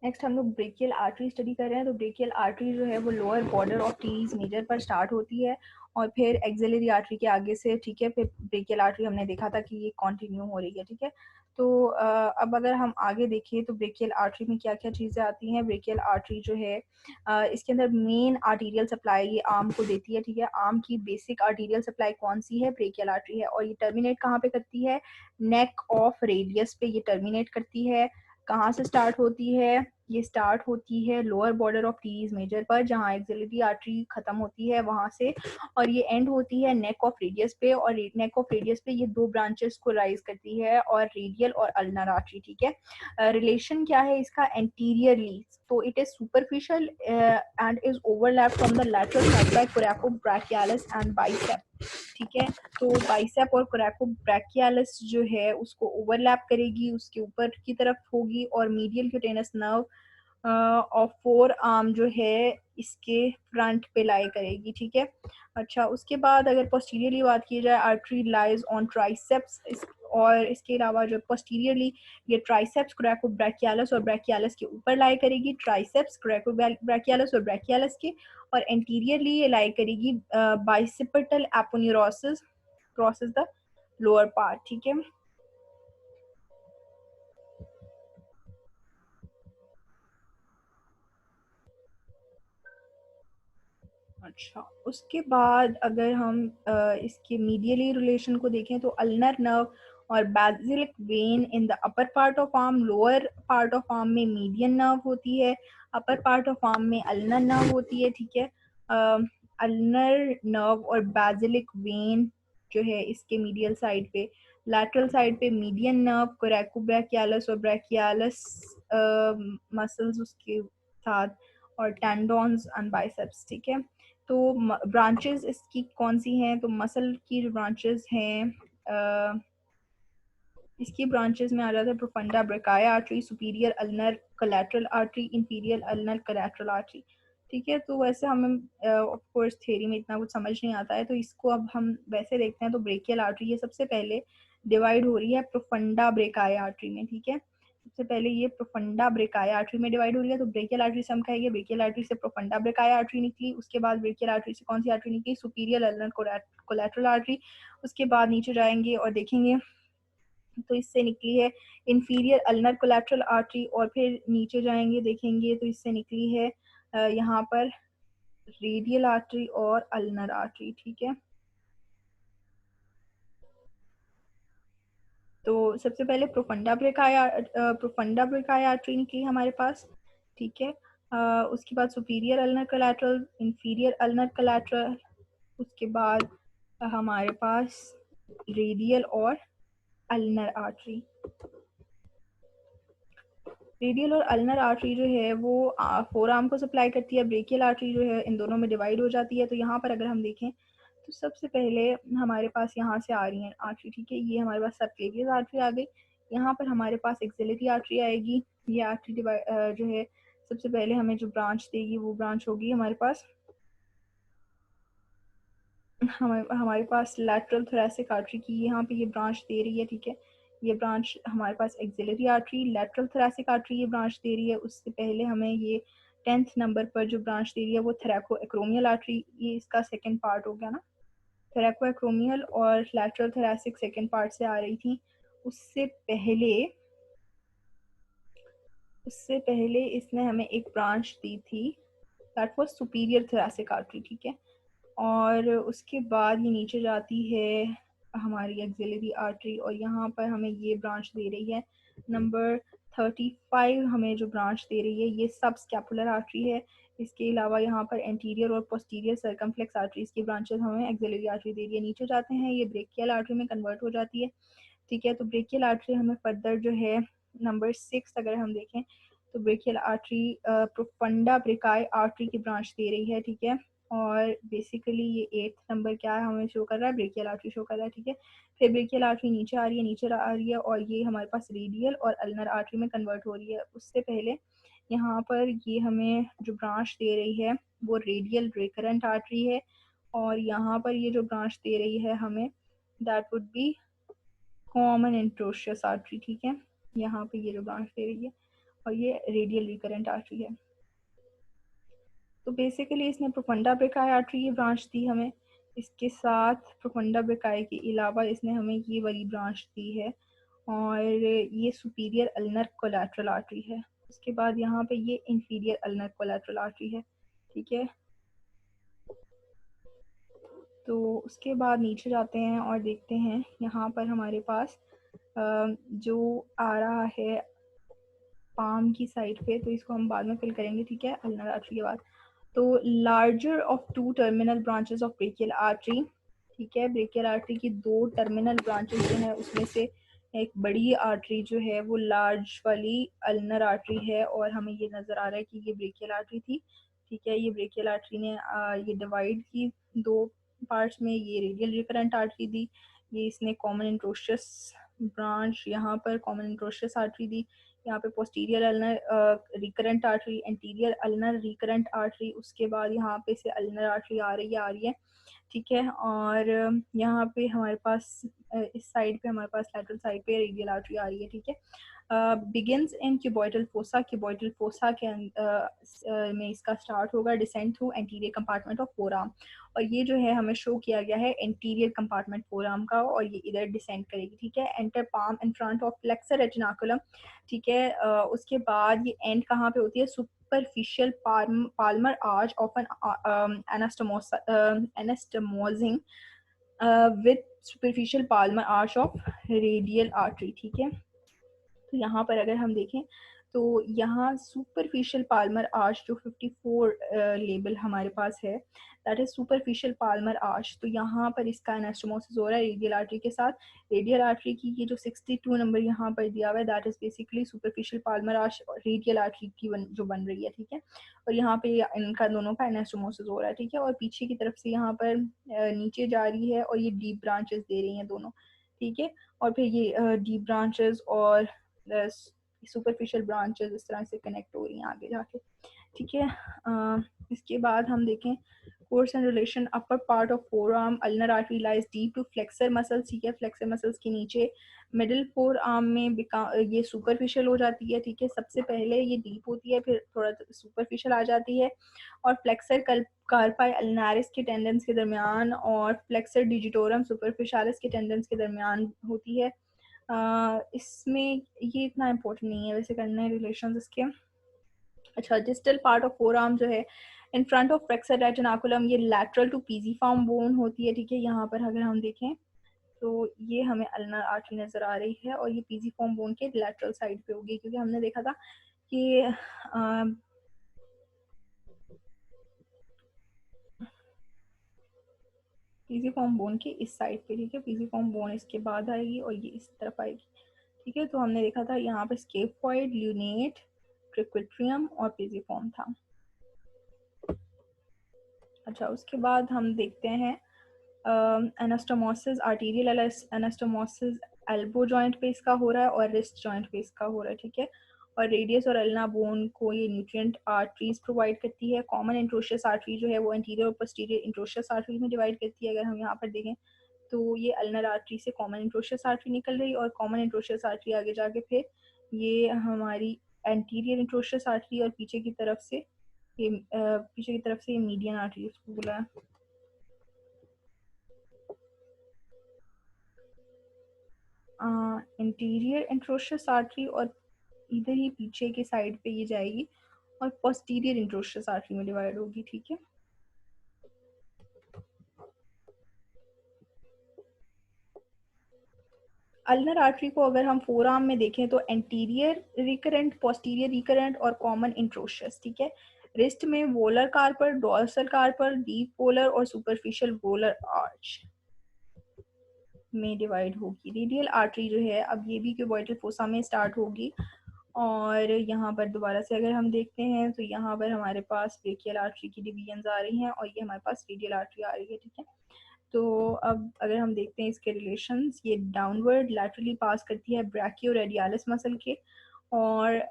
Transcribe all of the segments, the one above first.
Next हम लोग brachial artery study कर रहे हैं। तो ब्रेकियल आर्टरी जो है वो lower border of teres major पर स्टार्ट होती है और फिर एक्सिलरी आर्टरी के आगे से, ठीक है, फिर ब्रेकियल आर्टरी हमने देखा था कि ये कंटिन्यू हो रही है, ठीक है। तो अब अगर हम आगे देखें तो ब्रेकियल आर्टरी में क्या क्या चीज़ें आती हैं। ब्रेकियल आर्टरी जो है इसके अंदर मेन आर्टीरियल सप्लाई ये आर्म को देती है, ठीक है। आर्म की बेसिक आर्टीरियल सप्लाई कौन सी है? ब्रेकियल आर्टरी है। और ये टर्मिनेट कहाँ पे करती है? नेक ऑफ रेडियस पे ये टर्मिनेट करती है। कहाँ से स्टार्ट होती है? ये स्टार्ट होती है lower border of teres major पर, जहाँ एक्सिलरी आर्टरी खत्म होती है वहां से, और ये एंड होती है नेक ऑफ रेडियस पे। और नेक ऑफ रेडियस पे ये दो ब्रांचेस को राइज करती है, और रेडियल और अल्नर आर्टरी, ठीक है। रिलेशन क्या है इसका? एंटीरियरली तो it is superficial and is overlap from the lateral side by coracobrachialis and bicep, ठीक है। तो बाइसेप और कोरैकोब्रैकियालिस जो है उसको ओवरलैप करेगी, उसके ऊपर की तरफ होगी, और मीडियल क्यूटेनस नर्व और फोर आर्म जो है इसके फ्रंट पे लाई करेगी, ठीक है। अच्छा, उसके बाद अगर पोस्टीरियरली बात की जाए, आर्टरी लाइज ऑन ट्राइसेप्स, और इसके अलावा जो पोस्टीरियरली ये ट्राइसेप्स कोरैकोब्रैकियालिस और ब्रैकियालिस के ऊपर लाई करेगी, ट्राइसेप्स कोरैकोब्रैकियालिस और ब्रैकियालिस के, और एंटीरियरली ये लाई करेगी bicipital aponeurosis crosses the lower part, ठीक है। अच्छा, उसके बाद अगर हम इसके मीडियली रिलेशन को देखें तो अल्नर नर्व और basilic vein in the upper part of arm, lower part of arm में मीडियन नर्व होती है, अपर पार्ट ऑफ आर्म में अल्नर नर्व होती है, ठीक है। अल्नर नर्व और बेसिलिक वेन जो है इसके मीडियल साइड पे, लैटरल साइड पे मीडियन नर्व, कोरैकोब्रैकियालिस और ब्रैकियालिस मसल्स उसके साथ, और टेंडोन्स एंड बाइसेप्स, ठीक है। तो ब्रांचेस इसकी कौन सी हैं? तो मसल की जो ब्रांचेस हैं, इसकी ब्रांचेस में आ जाता है profunda brachii artery, superior ulnar collateral artery, inferior ulnar collateral artery, ठीक है। तो वैसे हमें ऑफ कोर्स थ्योरी में इतना कुछ समझ नहीं आता है, तो इसको अब हम वैसे देखते हैं। तो ब्रेकियल आर्टरी ये सबसे पहले डिवाइड हो रही है प्रोफंडा ब्रेकाया आर्टरी में, ठीक है। सबसे पहले ये प्रोफंडा ब्रेकाया आर्टरी में डिवाइड हो रही है। तो ब्रेकियल आर्टरी से हम कहेंगे ब्रेकियल आर्टरी से प्रोफंडा ब्रेकाया आर्टरी निकली, उसके बाद ब्रेकियल आर्टरी से कौन सी आर्टरी निकली? Superior ulnar collateral artery. उसके बाद नीचे जाएंगे और देखेंगे तो इससे निकली है इंफीरियर अल्नर कोलैटरल आर्टरी, और फिर नीचे जाएंगे देखेंगे तो इससे निकली है यहाँ पर रेडियल आर्टरी और अल्नर आर्टरी, ठीक है। तो सबसे पहले प्रोफंडा ब्रेकाया आर्टरी निकली हमारे पास, ठीक है। उसके बाद superior ulnar collateral, inferior ulnar collateral, उसके बाद हमारे पास रेडियल और अल्नर आर्टरी। रेडियल और अल्नर आर्टरी जो है वो फोर आर्म को सप्लाई करती है। ब्रेकियल आर्टरी जो है इन दोनों में डिवाइड हो जाती है। तो यहाँ पर अगर हम देखें तो सबसे पहले हमारे पास यहाँ से आ रही है आर्टरी, ठीक है। ये हमारे पास सबक्लेवियस आर्टरी आ गई। यहाँ पर हमारे पास एक्सिलरी आर्टरी आएगी। ये आर्टरी जो है सबसे पहले हमें जो ब्रांच देगी वो ब्रांच होगी हमारे पास हमारे पास लैटरल थोरैसिक आर्टरी की यहाँ पे ये ब्रांच दे रही है, ठीक है। ये ब्रांच हमारे पास axillary artery, lateral thoracic artery ये ब्रांच दे रही है। उससे पहले हमें ये 10th नंबर पर जो ब्रांच दे रही है वो थोरैको एक्रोमियल आर्टरी, ये इसका सेकंड पार्ट हो गया ना। थोरैको एक्रोमियल और लैटरल थोरैसिक सेकंड पार्ट से आ रही थी। उससे पहले उससे पहले इसने हमें एक ब्रांच दी थी, that was superior thoracic artery, ठीक है। और उसके बाद ये नीचे जाती है हमारी एक्सिलरी आर्टरी, और यहाँ पर हमें ये ब्रांच दे रही है नंबर 35। हमें जो ब्रांच दे रही है ये सब स्कैपुलर आर्टरी है। इसके अलावा यहाँ पर एंटीरियर और पोस्टीरियर सर्कमफ्लेक्स आर्टरीज की ब्रांचेस हमें एक्सिलरी आर्टरी दे रही है। नीचे जाते हैं ये ब्रेकियल आर्टरी में कन्वर्ट हो जाती है, ठीक है। तो ब्रेकियल आर्टरी हमें फर्दर जो है नंबर 6 अगर हम देखें तो brachial artery profunda brachii artery की ब्रांच दे रही है, ठीक है। और बेसिकली ये 8th नंबर क्या है हमें शो कर रहा है? ब्रेकियल आर्टरी शो कर रहा है, ठीक है। फिर ब्रेकियल आर्टरी नीचे आ रही है और ये हमारे पास रेडियल और अल्नर आर्टरी में कन्वर्ट हो रही है। उससे पहले यहाँ पर ये हमें जो ब्रांच दे रही है वो रेडियल रिकरेंट आर्टरी है, और यहाँ पर ये जो ब्रांच दे रही है हमें that would be common interosseous artery, ठीक है। यहाँ पे ये जो ब्रांच दे रही है और ये रेडियल रिकरेंट आर्टरी है। तो बेसिकली इसने प्रोफंडा ब्रेकाई आर्टरी की ब्रांच दी हमें, इसके साथ प्रोफंडा ब्रेकाई के अलावा इसने हमें ये वाली ब्रांच दी है, और ये सुपीरियर अल्नर कोलैटरल आर्टरी है। उसके बाद यहाँ पे ये इंफीरियर अल्नर कोलैटरल आर्टरी है, ठीक है। तो उसके बाद नीचे जाते हैं और देखते हैं यहाँ पर हमारे पास जो आ रहा है पाम की साइड पे, तो इसको हम बाद में फिल करेंगे, ठीक है, अल्नर आर्टरी के बाद। तो larger of two terminal branches of brachial artery, ठीक है, ब्रेकियल आर्टरी की दो टर्मिनल ब्रांचेस जो है उसमें से एक बड़ी आर्टरी जो है वो लार्ज वाली अल्नर आर्टरी है, और हमें ये नज़र आ रहा है कि ये ब्रेकियल आर्टरी थी, ठीक है। ये ब्रेकियल आर्टरी ने ये डिवाइड की दो पार्ट्स में, ये रेडियल रिकरेंट आर्टरी दी, ये इसने कॉमन इंट्रोशियस ब्रांच यहाँ पर कॉमन इंट्रोशियस आर्टरी दी, यहाँ पे posterior ulnar recurrent artery, anterior ulnar recurrent artery, उसके बाद यहाँ पे से अल्नर आर्टरी आ रही है, ठीक है। और यहाँ पे हमारे पास इस साइड पे हमारे पास लैटरल साइड पे रेडियल आर्टरी आ रही है, ठीक है। Begins in cuboidal fossa, cuboidal fossa के में इसका स्टार्ट होगा, descend through anterior compartment of forearm, और ये जो है हमें शो किया गया है एंटीरियर कंपार्टमेंट फोरआर्म का, और ये इधर डिसेंड करेगी, ठीक है। Enter palm in front of flexor retinaculum, ठीक है। उसके बाद ये एंड कहाँ पे होती है, superficial palmar arch of an anastomosing with superficial palmar arch of radial artery, ठीक है। तो यहाँ पर अगर हम देखें तो यहाँ सुपरफिशियल पाल्मर आर्च जो 54 लेबल हमारे पास है, that is superficial palmar arch, तो यहाँ पर इसका एनास्टोमोसिस हो रहा है रेडियल आर्टरी के साथ। रेडियल आर्टरी की ये जो 62 नंबर यहाँ पर दिया हुआ है, that is basically superficial palmar arch radial artery की जो बन रही है, ठीक है। और यहाँ पे इनका दोनों का एनास्टोमोसिस हो रहा है, ठीक है। और पीछे की तरफ से यहाँ पर नीचे जा रही है, और ये डीप ब्रांचेस दे रही हैं दोनों, ठीक है। और फिर ये डीप ब्रांचेस और सुपरफिशियल ब्रांचेस इस तरह से कनेक्ट हो रही हैं आगे जाके, ठीक है। इसके बाद हम देखें course and relation, upper part of forearm ulnar artery lies deep to flexor muscles, ठीक है, फ्लेक्सर मसल्स के नीचे। मिडिल फोर आर्म में ये सुपरफिशियल हो जाती है, ठीक है, सबसे पहले ये डीप होती है, फिर थोड़ा सुपरफिशियल आ जाती है, और फ्लेक्सर कार्पाई अल्नारिस के टेंडेंस के दरमियान और फ्लेक्सर डिजिटोरम सुपरफिशियलिस के टेंडेंस के दरमियान होती है। इसमें ये इतना इम्पोर्टेंट नहीं है वैसे करना है रिलेशन इसके। अच्छा, distal part of four arm जो है in front of flexor retinaculum, ये लैटरल टू पीजीफॉर्म बोन होती है, ठीक है। यहाँ पर अगर हम देखें तो ये हमें अल्नर आर्टरी नज़र आ रही है, और ये पीजीफॉर्म बोन के लैटरल साइड पे होगी, क्योंकि हमने देखा था कि पीजीफॉर्म बोन के इस साइड पे, ठीक है, पीजीफॉर्म बोन इसके बाद आएगी और ये इस तरफ आएगी, ठीक है। तो हमने देखा था यहाँ पे स्केपॉइड, ल्यूनेट, ट्रिक्विट्रियम और पीजीफॉर्म था। अच्छा, उसके बाद हम देखते हैं anastomosis, arterial anastomosis elbow joint पे इसका हो रहा है और रिस्ट जॉइंट पे इसका हो रहा है, ठीक है। और रेडियस और अल्ना बोन को ये न्यूट्रिएंट आर्टरीज प्रोवाइड करती है। कॉमन इंट्रोशियस आर्टरी जो है वो एंटीरियर और पोस्टीरियर इंट्रोशियस आर्टरी में डिवाइड करती है। अगर हम यहाँ पर देखें तो ये अल्नर आर्टरी से कॉमन इंट्रोशियस आर्टरी निकल रही, और कॉमन इंट्रोशियस आर्टरी आगे जाके फिर ये हमारी एंटीरियर इंट्रोशियस आर्टरी, और पीछे की तरफ से ये मीडियन आर्टरी इसको बोला है। इंटीरियर इंट्रोशियस आर्टरी, और इधर ही पीछे के साइड पे ये जाएगी और पोस्टीरियर इंट्रोशियस आर्टरी में डिवाइड होगी, ठीक है। अल्नर आर्टरी को अगर हम फोर आर्म में देखें तो एंटीरियर रिकरेंट, पोस्टीरियर रिकरेंट और कॉमन इंट्रोशियस, ठीक है। रिस्ट में volar Carper, dorsal Carper, deep volar और सुपरफिशियल वोलर आर्च में डिवाइड होगी। रेडियल आर्टरी जो है अब ये भी क्यूबॉइडल फोसा में स्टार्ट होगी, और यहाँ पर दोबारा से अगर हम देखते हैं तो यहाँ पर हमारे पास ब्रेकियल आर्टरी की डिवीजन आ रही हैं, और ये हमारे पास रेडियल आर्टरी आ रही है, ठीक है। तो अब अगर हम देखते हैं इसके रिलेशंस, ये डाउनवर्ड लैटरली पास करती है ब्रैकियो रेडियालिस मसल के, और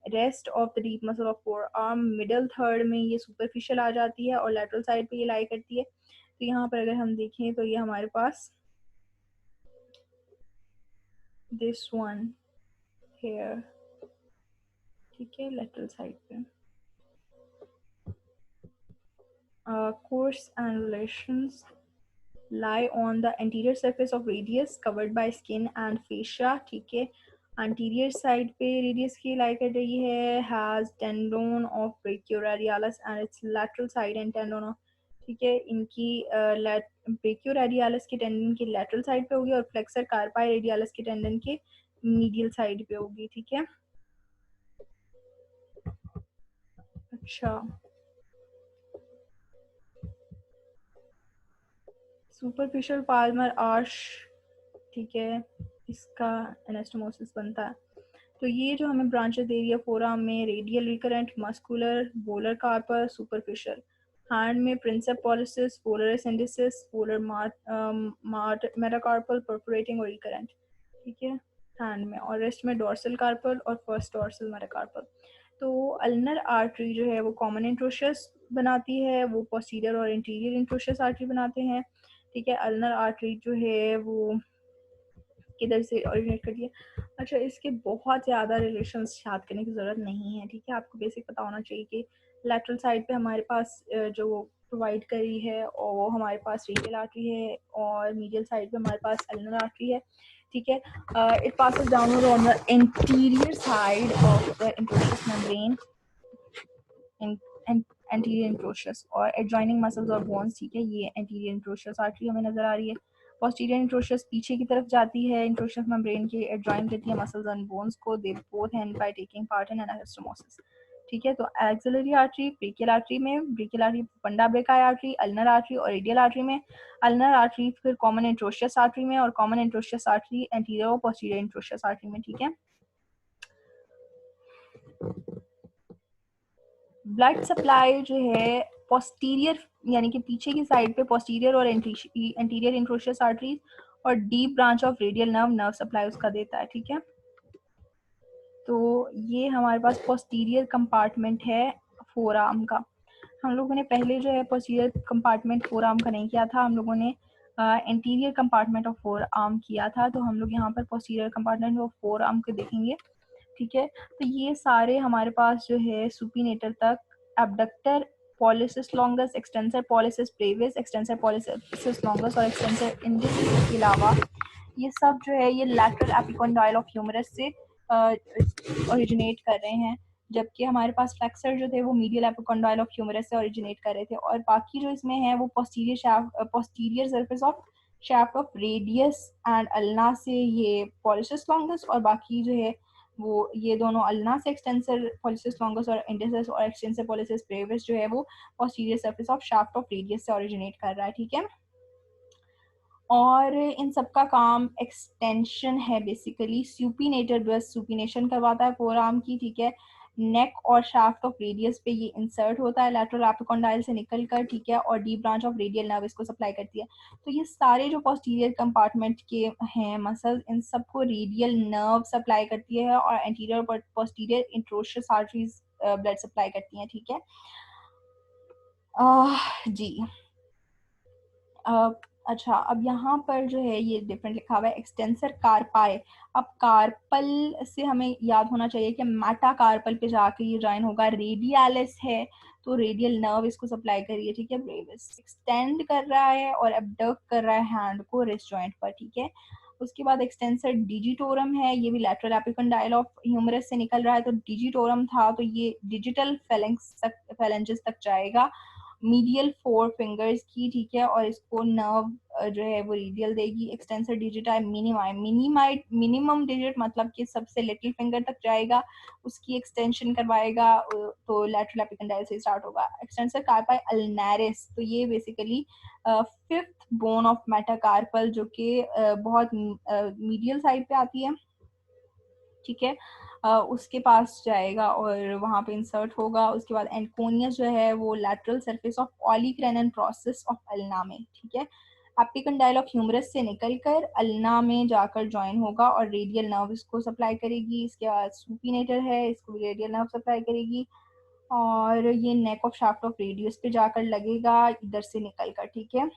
rest of the deep muscle of four arm middle third में ये सुपरफिशियल आ जाती है, और लैटरल साइड पे ये लाई करती है। तो यहाँ पर अगर हम देखें तो ये हमारे पास दिस वन हेयर, ठीक है, लेटरल साइड पे। Course and relations lie on the anterior surface of radius covered by skin and fascia, ठीक है। anterior side पे radius की lie कर रही है, has tendon of brachioradialis and its lateral side and tendon of, ठीक है, इनकी brachioradialis के टेंडन की lateral side पे होगी और flexor carpi radialis के टेंडन के medial side पे होगी, ठीक है। अच्छा, सुपरफिशियल पाल्मर आर्च, ठीक है, इसका एनास्टोमोसिस बनता है। तो ये जो हमें ब्रांचेस दे रही है फोरआर्म में, radial recurrent, muscular, volar carpal, superficial. Hand में प्रिंसेप पॉलिसिस, वोलर एसेंडिसिस, वोलर मेटाकार्पल, परफोरेटिंग और रिकरेंट, ठीक है, हैंड में। और रेस्ट में डोर्सल कार्पल और फर्स्ट डोर्सल मेटाकार्पल। तो अल्नर आर्टरी जो है वो कॉमन इंट्रोशियस बनाती है, वो पोस्टीरियर और इंटीरियर इंट्रोशियस आर्टरी बनाते हैं, ठीक है। अल्नर आर्टरी जो है वो किधर से ओरिजिनेट करती है। अच्छा, इसके बहुत ज़्यादा रिलेशंस याद करने की ज़रूरत नहीं है, ठीक है। आपको बेसिक पता होना चाहिए कि लैटरल साइड पे हमारे पास जो प्रोवाइड करी है और वो हमारे पास रेडियल आर्टरी है, और मीडियल साइड पे हमारे पास अल्नर आर्टरी है, ठीक है। It passes downward on the interior side of the interosseous membrane, anterior interosseous और एडजॉइनिंग मसल्स और बोन्स, ठीक है। ये एंटीरियर इंट्रोशियस आर्टरी हमें नजर आ रही है। पोस्टीरियर इंट्रोशियस पीछे की तरफ जाती है, इंट्रोशियस मेम्ब्रेन के एडजॉइन करती है मसल्स एंड बोन्स को, they both and by taking part in anastomosis, ठीक है। तो एक्सिलरी आर्टरी, ब्रेकियल आर्टरी में ब्रेकियल आर्टरी, फंडा ब्रेकाई आर्टरी, अल्नर आर्टरी और रेडियल आर्टरी में अल्नर आर्टरी, फिर कॉमन इंट्रोशियस आर्टरी में, और कॉमन इंट्रोशियस आर्टरी एंटीरियर और पोस्टीरियर इंट्रोशियस आर्टरी में, ठीक है। ब्लड सप्लाई जो है पोस्टीरियर यानी कि पीछे की साइड पे पोस्टीरियर और एंटीरियर इंट्रोशियस आर्टरीज और deep branch of radial nerve supply उसका देता है, ठीक है। तो ये हमारे पास पोस्टीरियर कंपार्टमेंट है फोर आर्म का। हम लोगों ने पहले जो है पोस्टीरियर कंपार्टमेंट फोर आर्म का नहीं किया था, हम लोगों ने anterior compartment of four arm किया था। तो हम लोग यहाँ पर posterior compartment of four arm को देखेंगे, ठीक है। तो ये सारे हमारे पास जो है सुपीनेटर तक, abductor pollicis longus, extensor pollicis brevis, extensor pollicis longus और एक्सटेंसर इंडिस के अलावा ये सब जो है ये लैटरल एपिकोंडाइल ऑफ ह्यूमरस से ओरिजिनेट कर रहे हैं, जबकि हमारे पास फ्लेक्सर जो थे वो मीडियल एपिकोंडाइल ऑफ ह्यूमरस से ओरिजिनेट कर रहे थे, और बाकी जो इसमें है वो posterior surface of shaft of radius and ulna से ये पॉलिसिस लॉन्गस, और बाकी जो है वो ये दोनों अल्ना से एक्सटेंसर पॉलिसिस लॉन्गस और इंडिस और एक्सटेंसर पॉलिसिस ब्रेविस जो है वो posterior surface of shaft of radius से ओरिजिनेट कर रहा है, ठीक है। और इन सब का काम एक्सटेंशन है, बेसिकली सुपीनेटर बस सुपीनेशन करवाता है फोर आर्म की, ठीक है। नेक और शाफ्ट ऑफ रेडियस पे ये इंसर्ट होता है लैटरल एपिकोंडाइल से निकल कर, ठीक है, और deep branch of radial nerve इसको सप्लाई करती है। तो ये सारे जो पोस्टीरियर कंपार्टमेंट के हैं मसल्स, इन सबको रेडियल नर्व सप्लाई करती है, और एंटीरियर और posterior interosseous arteries blood supply करती हैं, ठीक है। जी। अच्छा, अब यहाँ पर जो है ये डिफरेंट लिखा हुआ है, एक्सटेंसर कार्पाई। अब कार्पल से हमें याद होना चाहिए कि मेटा कार्पल पे जाके ये ज्वाइन होगा, रेडियालिस है तो रेडियल नर्व इसको सप्लाई करिए, ठीक है। ब्रेविस एक्सटेंड कर रहा है और एब्डक्ट कर रहा है हैंड को रिस्ट जॉइंट पर, ठीक है। उसके बाद एक्सटेंसर डिजिटोरम है, ये भी लैटरल एपिकंडाइल ऑफ ह्यूमरस से निकल रहा है, तो डिजिटोरम था तो ये डिजिटल फेलेंजेस तक जाएगा, मीडियल फोर फिंगर्स की, ठीक है, और इसको नर्व जो है वो रेडियल देगी। एक्सटेंसर डिजिटाई मिनिमम डिजिट मतलब कि सबसे लिटिल फिंगर तक जाएगा, उसकी एक्सटेंशन करवाएगा, तो लैटरल एपिकंडाइल से स्टार्ट होगा। एक्सटेंसर कार्पाई अल्नारिस, तो ये basically fifth bone of metacarpal जो कि बहुत मीडियल साइड पे आती है, ठीक है। उसके पास जाएगा और वहां पे इंसर्ट होगा। उसके बाद एंकोनियस जो है वो lateral surface of olecranon process of ulna में, ठीक है, एपिकंडाइल ऑफ ह्यूमरस से निकलकर अल्ना में जाकर ज्वाइन होगा और रेडियल नर्व इसको सप्लाई करेगी। इसके बाद सुपीनेटर है, इसको भी रेडियल नर्व सप्लाई करेगी, और ये neck of shaft of radius पे जाकर लगेगा इधर से निकलकर, ठीक है।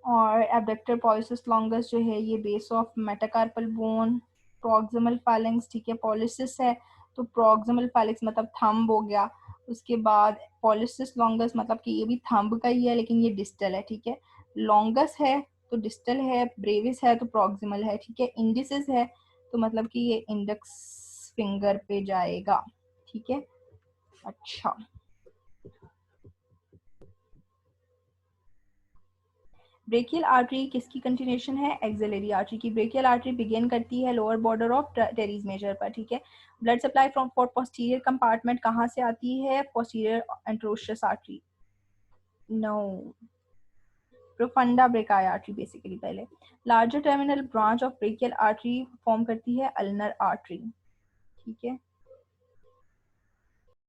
और एब्डक्टर पॉलिसिस लॉन्गस जो है ये base of metacarpal bone, proximal phalanx, ठीक है, पॉलिसिस है तो प्रॉक्सिमल फैलिक्स मतलब थंब हो गया। उसके बाद पॉलिसिस लॉन्गस मतलब कि ये भी थंब का ही है लेकिन ये डिस्टल है, ठीक है। लॉन्गस है तो डिस्टल है, ब्रेविस है तो प्रॉक्सिमल है, ठीक है। इंडिसिस है तो मतलब कि ये इंडेक्स फिंगर पे जाएगा, ठीक है। अच्छा, ब्रेकियल आर्टरी किसकी कंटिन्यूशन है? एक्सिलरी आर्टरी की। ब्रेकियल आर्टरी बिगिन करती है lower border of teres major पर, ठीक है। Blood supply from for posterior compartment कहाँ से आती है? Posterior interosseous artery. No, profunda brachii artery basically पहले। Larger terminal branch of brachial artery form करती है अल्नर आर्टरी, ठीक है।